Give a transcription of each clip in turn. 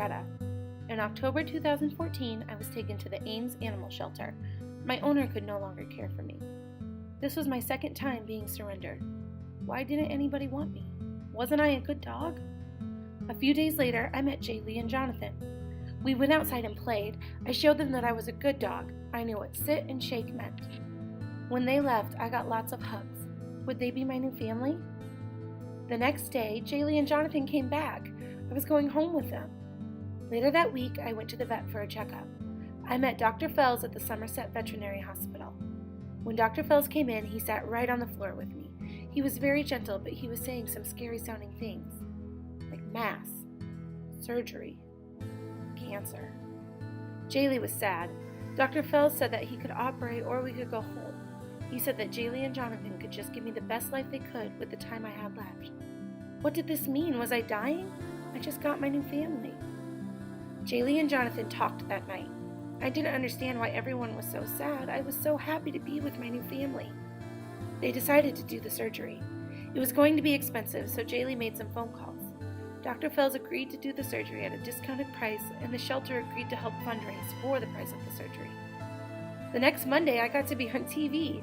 Greta. In October 2014, I was taken to the Ames Animal Shelter. My owner could no longer care for me. This was my second time being surrendered. Why didn't anybody want me? Wasn't I a good dog? A few days later, I met Jaylee and Jonathan. We went outside and played. I showed them that I was a good dog. I knew what sit and shake meant. When they left, I got lots of hugs. Would they be my new family? The next day, Jaylee and Jonathan came back. I was going home with them. Later that week, I went to the vet for a checkup. I met Dr. Fells at the Somerset Veterinary Hospital. When Dr. Fells came in, he sat right on the floor with me. He was very gentle, but he was saying some scary-sounding things, like mass, surgery, cancer. Jaylee was sad. Dr. Fells said that he could operate or we could go home. He said that Jaylee and Jonathan could just give me the best life they could with the time I had left. What did this mean? Was I dying? I just got my new family. Jaylee and Jonathan talked that night. I didn't understand why everyone was so sad. I was so happy to be with my new family. They decided to do the surgery. It was going to be expensive, so Jaylee made some phone calls. Dr. Fells agreed to do the surgery at a discounted price, and the shelter agreed to help fundraise for the price of the surgery. The next Monday, I got to be on TV.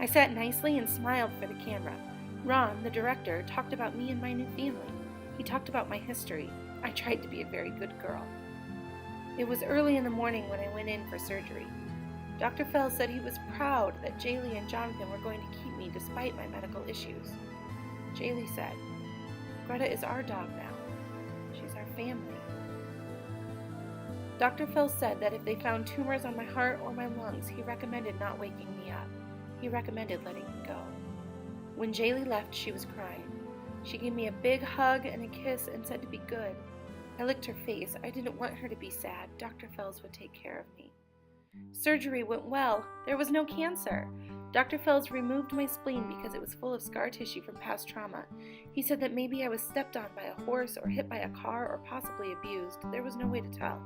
I sat nicely and smiled for the camera. Ron, the director, talked about me and my new family. He talked about my history. I tried to be a very good girl. It was early in the morning when I went in for surgery. Dr. Fells said he was proud that Jaylee and Jonathan were going to keep me despite my medical issues. Jaylee said, "Greta is our dog now. She's our family." Dr. Fells said that if they found tumors on my heart or my lungs, he recommended not waking me up. He recommended letting me go. When Jaylee left, she was crying. She gave me a big hug and a kiss and said to be good. I licked her face. I didn't want her to be sad. Dr. Fells would take care of me. Surgery went well. There was no cancer. Dr. Fells removed my spleen because it was full of scar tissue from past trauma. He said that maybe I was stepped on by a horse or hit by a car or possibly abused. There was no way to tell.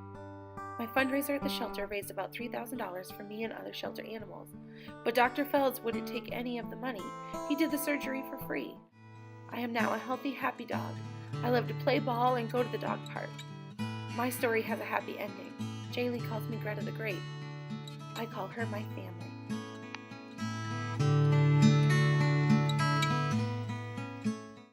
My fundraiser at the shelter raised about $3,000 for me and other shelter animals. But Dr. Fells wouldn't take any of the money. He did the surgery for free. I am now a healthy, happy dog. I love to play ball and go to the dog park. My story has a happy ending. Jaylee calls me Greta the Great. I call her my family.